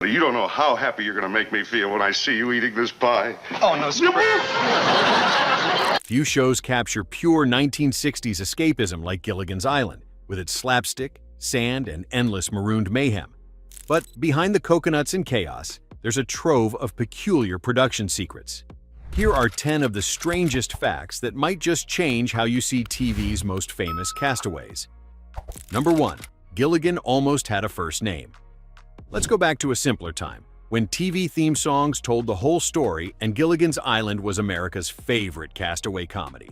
You don't know how happy you're going to make me feel when I see you eating this pie. Oh, no, Few shows capture pure 1960s escapism like Gilligan's Island, with its slapstick, sand, and endless marooned mayhem. But behind the coconuts and chaos, there's a trove of peculiar production secrets. Here are 10 of the strangest facts that might just change how you see TV's most famous castaways. Number 1. Gilligan almost had a first name. Let's go back to a simpler time, when TV theme songs told the whole story and Gilligan's Island was America's favorite castaway comedy.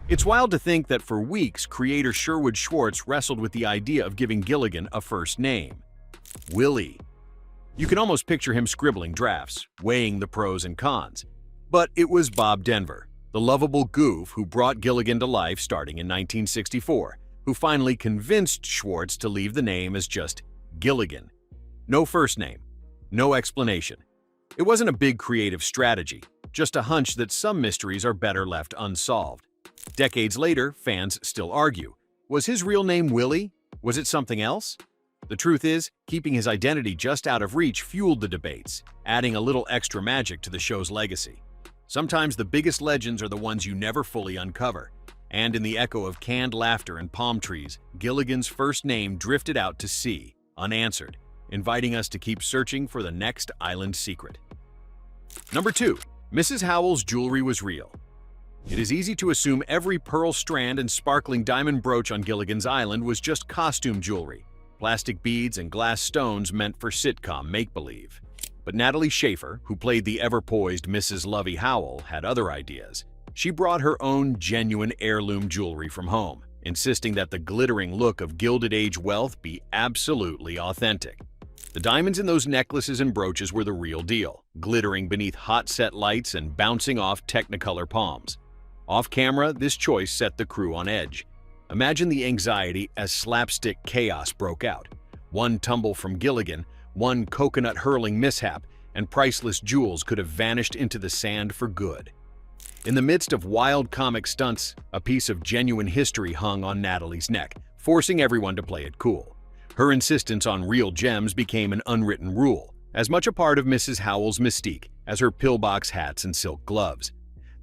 It's wild to think that for weeks, creator Sherwood Schwartz wrestled with the idea of giving Gilligan a first name. Willie. You can almost picture him scribbling drafts, weighing the pros and cons. But it was Bob Denver, the lovable goof who brought Gilligan to life starting in 1964, who finally convinced Schwartz to leave the name as just Gilligan. No first name, no explanation. It wasn't a big creative strategy, just a hunch that some mysteries are better left unsolved. Decades later, fans still argue. Was his real name Willie? Was it something else? The truth is, keeping his identity just out of reach fueled the debates, adding a little extra magic to the show's legacy. Sometimes the biggest legends are the ones you never fully uncover. And in the echo of canned laughter and palm trees, Gilligan's first name drifted out to sea, unanswered, inviting us to keep searching for the next island secret. Number 2. Mrs. Howell's jewelry was real. It is easy to assume every pearl strand and sparkling diamond brooch on Gilligan's Island was just costume jewelry, plastic beads and glass stones meant for sitcom make-believe. But Natalie Schaefer, who played the ever-poised Mrs. Lovey Howell, had other ideas. She brought her own genuine heirloom jewelry from home, insisting that the glittering look of Gilded Age wealth be absolutely authentic. The diamonds in those necklaces and brooches were the real deal, glittering beneath hot-set lights and bouncing off Technicolor palms. Off-camera, this choice set the crew on edge. Imagine the anxiety as slapstick chaos broke out. One tumble from Gilligan, one coconut-hurling mishap, and priceless jewels could have vanished into the sand for good. In the midst of wild comic stunts, a piece of genuine history hung on Natalie's neck, forcing everyone to play it cool. Her insistence on real gems became an unwritten rule, as much a part of Mrs. Howell's mystique as her pillbox hats and silk gloves.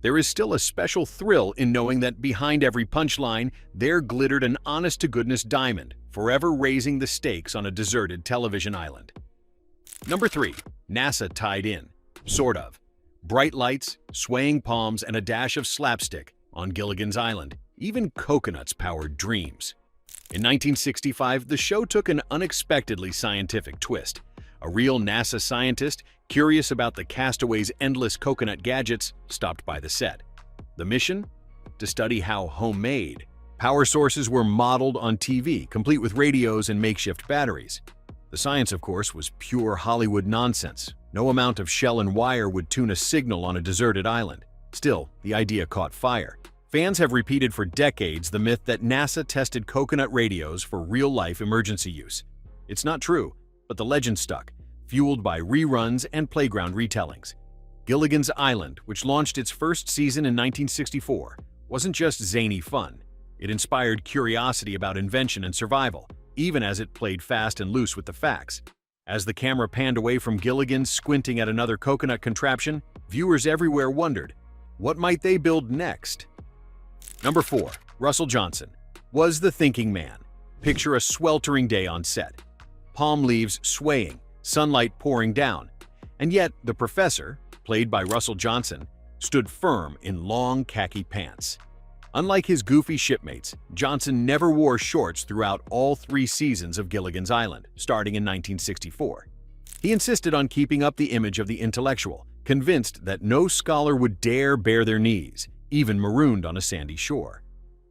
There is still a special thrill in knowing that behind every punchline, there glittered an honest-to-goodness diamond, forever raising the stakes on a deserted television island. Number 3. NASA tied in. Sort of. Bright lights, swaying palms, and a dash of slapstick on Gilligan's Island. Even coconuts powered dreams. In 1965, the show took an unexpectedly scientific twist. A real NASA scientist, curious about the castaways' endless coconut gadgets, stopped by the set. The mission? To study how homemade. Power sources were modeled on TV, complete with radios and makeshift batteries. The science, of course, was pure Hollywood nonsense. No amount of shell and wire would tune a signal on a deserted island. Still, the idea caught fire. Fans have repeated for decades the myth that NASA tested coconut radios for real-life emergency use. It's not true, but the legend stuck, fueled by reruns and playground retellings. Gilligan's Island, which launched its first season in 1964, wasn't just zany fun. It inspired curiosity about invention and survival, even as it played fast and loose with the facts. As the camera panned away from Gilligan squinting at another coconut contraption, viewers everywhere wondered, what might they build next? Number 4. Russell Johnson was the thinking man. Picture a sweltering day on set. Palm leaves swaying, sunlight pouring down. And yet, the professor, played by Russell Johnson, stood firm in long khaki pants. Unlike his goofy shipmates, Johnson never wore shorts throughout all 3 seasons of Gilligan's Island, starting in 1964. He insisted on keeping up the image of the intellectual, convinced that no scholar would dare bare their knees, even marooned on a sandy shore.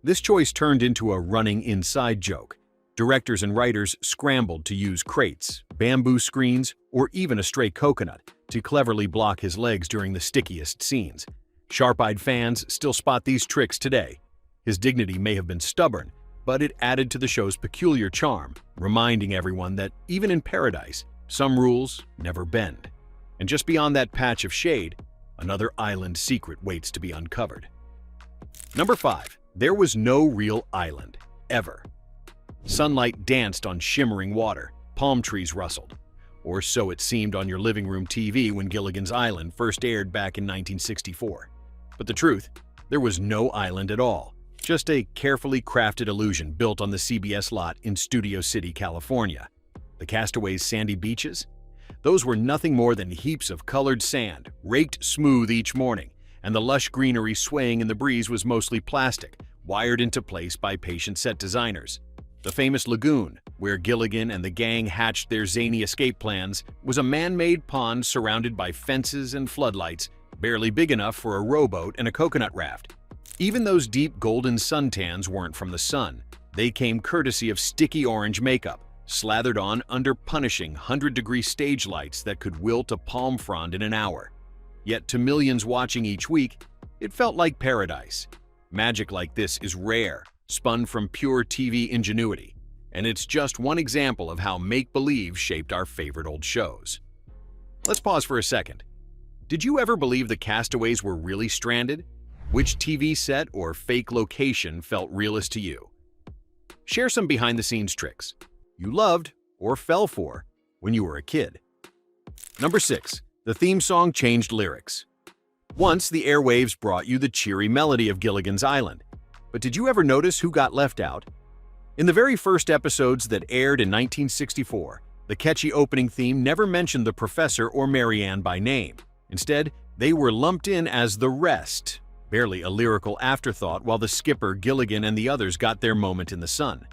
This choice turned into a running inside joke. Directors and writers scrambled to use crates, bamboo screens, or even a stray coconut to cleverly block his legs during the stickiest scenes. Sharp-eyed fans still spot these tricks today. His dignity may have been stubborn, but it added to the show's peculiar charm, reminding everyone that even in paradise, some rules never bend. And just beyond that patch of shade, another island secret waits to be uncovered. Number 5. There was no real island, ever. Sunlight danced on shimmering water, palm trees rustled. or so it seemed on your living room TV when Gilligan's Island first aired back in 1964. But the truth, there was no island at all, just a carefully crafted illusion built on the CBS lot in Studio City, California. The castaways' sandy beaches? Those were nothing more than heaps of colored sand, raked smooth each morning, and the lush greenery swaying in the breeze was mostly plastic, wired into place by patient set designers. The famous lagoon, where Gilligan and the gang hatched their zany escape plans, was a man-made pond surrounded by fences and floodlights, barely big enough for a rowboat and a coconut raft. Even those deep golden suntans weren't from the sun. They came courtesy of sticky orange makeup, slathered on under punishing 100-degree stage lights that could wilt a palm frond in an hour. Yet to millions watching each week, it felt like paradise. Magic like this is rare, spun from pure TV ingenuity, and it's just one example of how make-believe shaped our favorite old shows. Let's pause for a second. Did you ever believe the castaways were really stranded? Which TV set or fake location felt realest to you? Share some behind-the-scenes tricks you loved or fell for when you were a kid. Number 6. The theme song changed lyrics. Once, the airwaves brought you the cheery melody of Gilligan's Island. But did you ever notice who got left out? In the very first episodes that aired in 1964, the catchy opening theme never mentioned the professor or Mary Ann by name. Instead, they were lumped in as the rest, barely a lyrical afterthought while the skipper, Gilligan, and the others got their moment in the sun.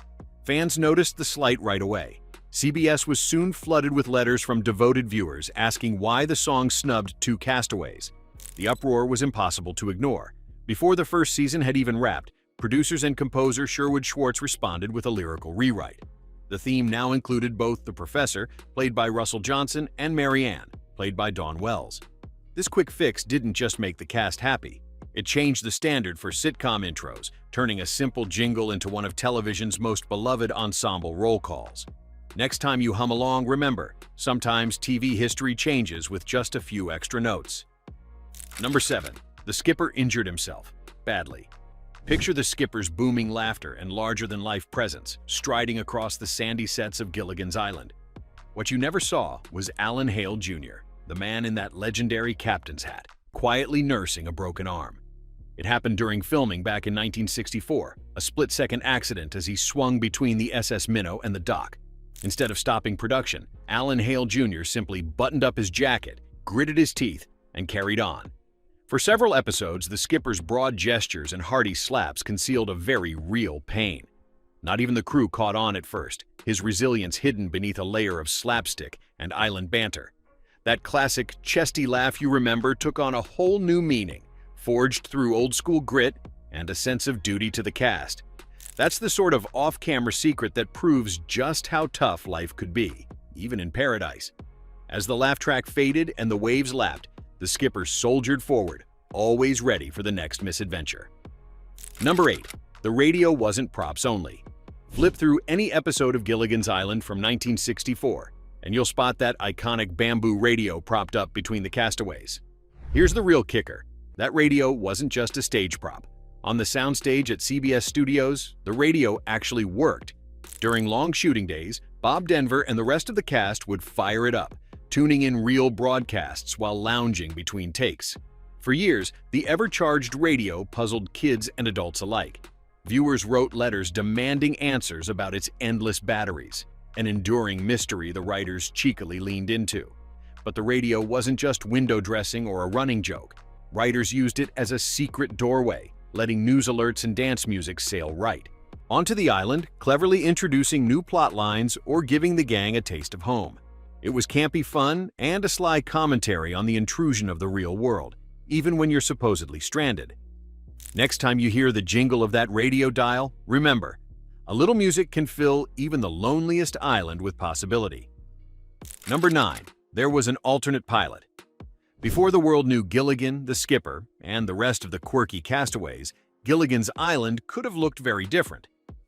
Fans noticed the slight right away. CBS was soon flooded with letters from devoted viewers asking why the song snubbed two castaways. The uproar was impossible to ignore. Before the first season had even wrapped, producers and composer Sherwood Schwartz responded with a lyrical rewrite. The theme now included both the professor, played by Russell Johnson, and Mary Ann, played by Dawn Wells. This quick fix didn't just make the cast happy. It changed the standard for sitcom intros, turning a simple jingle into one of television's most beloved ensemble roll calls. Next time you hum along, remember, sometimes TV history changes with just a few extra notes. Number 7. The skipper injured himself. Badly. Picture the skipper's booming laughter and larger-than-life presence striding across the sandy sets of Gilligan's Island. What you never saw was Alan Hale Jr., the man in that legendary captain's hat, quietly nursing a broken arm. It happened during filming back in 1964, a split-second accident as he swung between the SS Minnow and the dock. Instead of stopping production, Alan Hale Jr. simply buttoned up his jacket, gritted his teeth, and carried on. For several episodes, the skipper's broad gestures and hearty slaps concealed a very real pain. Not even the crew caught on at first, his resilience hidden beneath a layer of slapstick and island banter. That classic chesty laugh you remember took on a whole new meaning, forged through old-school grit and a sense of duty to the cast. That's the sort of off-camera secret that proves just how tough life could be, even in paradise. As the laugh track faded and the waves lapped, the skipper soldiered forward, always ready for the next misadventure. Number 8. The radio wasn't props only. Flip through any episode of Gilligan's Island from 1964, and you'll spot that iconic bamboo radio propped up between the castaways. Here's the real kicker. That radio wasn't just a stage prop. On the soundstage at CBS Studios, the radio actually worked. During long shooting days, Bob Denver and the rest of the cast would fire it up, tuning in real broadcasts while lounging between takes. For years, the ever-charged radio puzzled kids and adults alike. Viewers wrote letters demanding answers about its endless batteries, an enduring mystery the writers cheekily leaned into. But the radio wasn't just window dressing or a running joke. Writers used it as a secret doorway, letting news alerts and dance music sail right onto the island, cleverly introducing new plot lines or giving the gang a taste of home. It was campy fun and a sly commentary on the intrusion of the real world, even when you're supposedly stranded. Next time you hear the jingle of that radio dial, remember, a little music can fill even the loneliest island with possibility. Number 9. There was an alternate pilot. Before the world knew Gilligan, the skipper, and the rest of the quirky castaways, Gilligan's Island could have looked very different.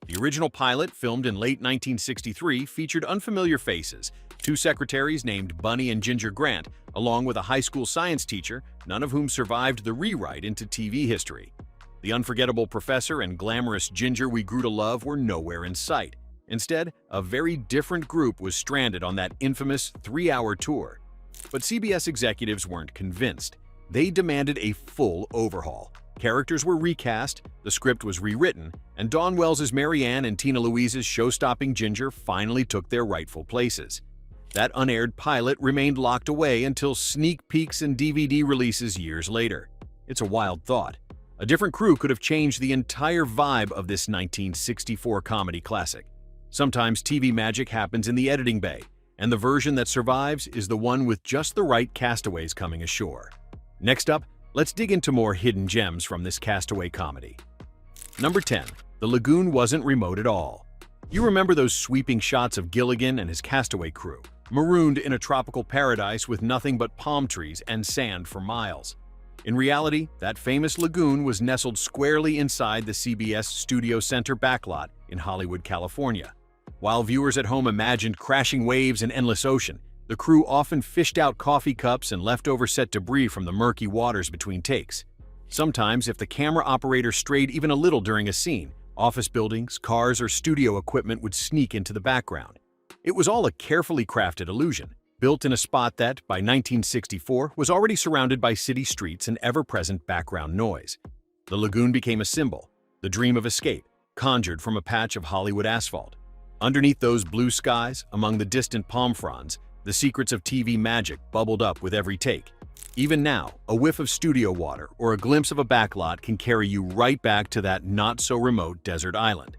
The original pilot, filmed in late 1963, featured unfamiliar faces, two secretaries named Bunny and Ginger Grant, along with a high school science teacher, none of whom survived the rewrite into TV history. The unforgettable professor and glamorous Ginger we grew to love were nowhere in sight. Instead, a very different group was stranded on that infamous 3-hour tour. But CBS executives weren't convinced. They demanded a full overhaul. Characters were recast, the script was rewritten, and Dawn Wells' Mary Ann and Tina Louise's show-stopping Ginger finally took their rightful places. That unaired pilot remained locked away until sneak peeks and DVD releases years later. It's a wild thought. A different crew could have changed the entire vibe of this 1964 comedy classic. Sometimes TV magic happens in the editing bay, and the version that survives is the one with just the right castaways coming ashore. Next up, let's dig into more hidden gems from this castaway comedy. Number 10. The lagoon wasn't remote at all. You remember those sweeping shots of Gilligan and his castaway crew, marooned in a tropical paradise with nothing but palm trees and sand for miles. In reality, that famous lagoon was nestled squarely inside the CBS Studio Center backlot in Hollywood, California. While viewers at home imagined crashing waves and endless ocean, the crew often fished out coffee cups and leftover set debris from the murky waters between takes. Sometimes, if the camera operator strayed even a little during a scene, office buildings, cars, or studio equipment would sneak into the background. It was all a carefully crafted illusion, built in a spot that, by 1964, was already surrounded by city streets and ever-present background noise. The lagoon became a symbol, the dream of escape, conjured from a patch of Hollywood asphalt. Underneath those blue skies, among the distant palm fronds, the secrets of TV magic bubbled up with every take. Even now, a whiff of studio water or a glimpse of a backlot can carry you right back to that not-so-remote desert island.